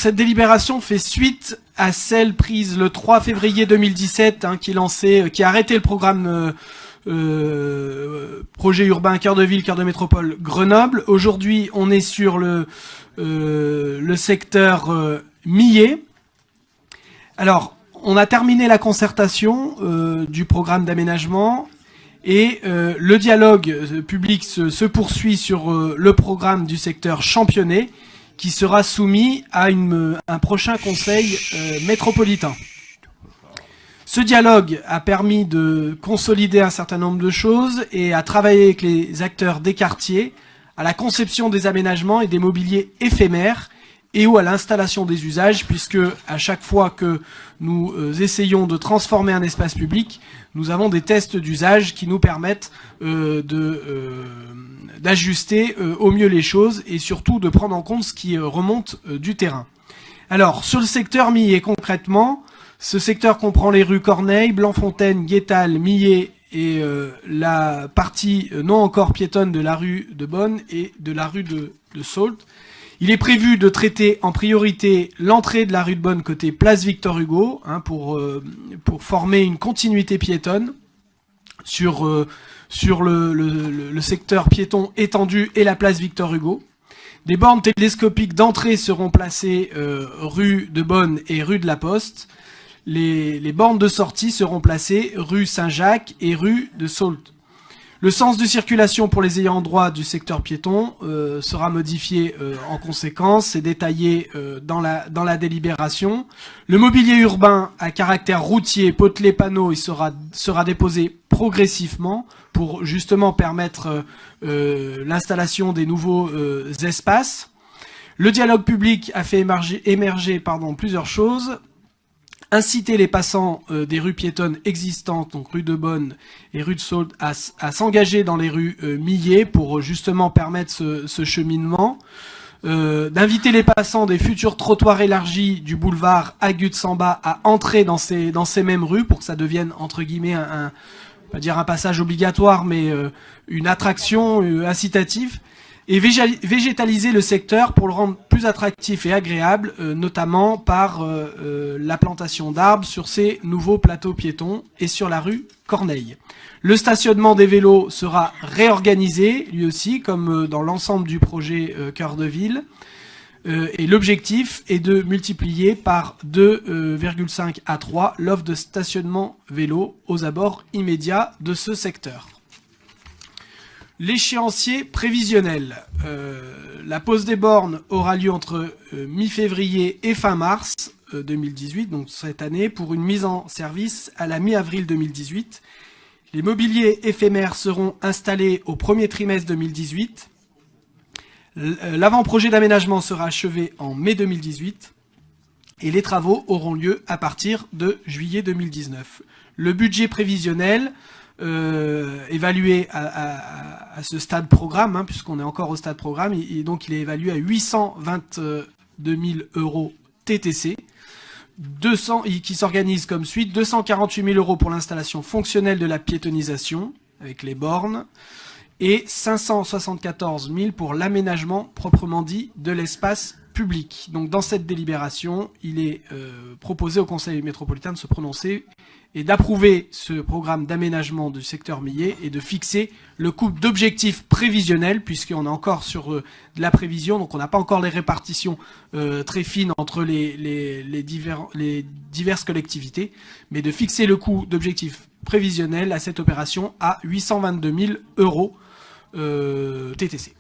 cette délibération fait suite à celle prise le 3 février 2017 qui a arrêté le programme projet urbain cœur de ville, cœur de métropole Grenoble. Aujourd'hui, on est sur le secteur Millet. Alors, on a terminé la concertation du programme d'aménagement et le dialogue public se poursuit sur le programme du secteur Championnet qui sera soumis à un prochain conseil métropolitain. Ce dialogue a permis de consolider un certain nombre de choses et à travailler avec les acteurs des quartiers à la conception des aménagements et des mobiliers éphémères et ou à l'installation des usages, puisque à chaque fois que nous essayons de transformer un espace public, nous avons des tests d'usage qui nous permettent d'ajuster au mieux les choses et surtout de prendre en compte ce qui remonte du terrain. Alors, sur le secteur Millet concrètement, ce secteur comprend les rues Corneille, Blanc-Fontaine, Guétal, Millet et la partie non encore piétonne de la rue de Bonne et de la rue de Sault. Il est prévu de traiter en priorité l'entrée de la rue de Bonne côté place Victor Hugo pour former une continuité piétonne sur le secteur piéton étendu et la place Victor Hugo. Des bornes télescopiques d'entrée seront placées rue de Bonne et rue de la Poste. Les bornes de sortie seront placées rue Saint-Jacques et rue de Sault. Le sens de circulation pour les ayants droit du secteur piéton sera modifié en conséquence, c'est détaillé dans la délibération. Le mobilier urbain à caractère routier, potelé, panneaux, il sera déposé progressivement pour justement permettre l'installation des nouveaux espaces. Le dialogue public a fait émerger plusieurs choses. Inciter les passants des rues piétonnes existantes, donc rue de Bonne et rue de Sault, à s'engager dans les rues Millet pour justement permettre ce cheminement. D'inviter les passants des futurs trottoirs élargis du boulevard Agut-Samba à entrer dans ces mêmes rues pour que ça devienne, entre guillemets, pas dire un passage obligatoire, mais une attraction incitative. Et végétaliser le secteur pour le rendre plus attractif et agréable, notamment par la plantation d'arbres sur ces nouveaux plateaux piétons et sur la rue Corneille. Le stationnement des vélos sera réorganisé, lui aussi, comme dans l'ensemble du projet Cœur de Ville. Et l'objectif est de multiplier par 2,5 à 3 l'offre de stationnement vélo aux abords immédiats de ce secteur. L'échéancier prévisionnel. La pose des bornes aura lieu entre mi-février et fin mars 2018, donc cette année, pour une mise en service à la mi-avril 2018. Les mobiliers éphémères seront installés au premier trimestre 2018. L'avant-projet d'aménagement sera achevé en mai 2018. Et les travaux auront lieu à partir de juillet 2019. Le budget prévisionnel évalué à ce stade programme, puisqu'on est encore au stade programme, et donc il est évalué à 822 000 euros TTC, qui s'organise comme suite, 248 000 euros pour l'installation fonctionnelle de la piétonisation, avec les bornes, et 574 000 pour l'aménagement proprement dit de l'espace public. Donc dans cette délibération, il est proposé au Conseil métropolitain de se prononcer et d'approuver ce programme d'aménagement du secteur Millet et de fixer le coût d'objectifs prévisionnels, puisqu'on est encore sur de la prévision, donc on n'a pas encore les répartitions très fines entre les diverses collectivités, mais de fixer le coût d'objectifs prévisionnels à cette opération à 822 000 euros TTC.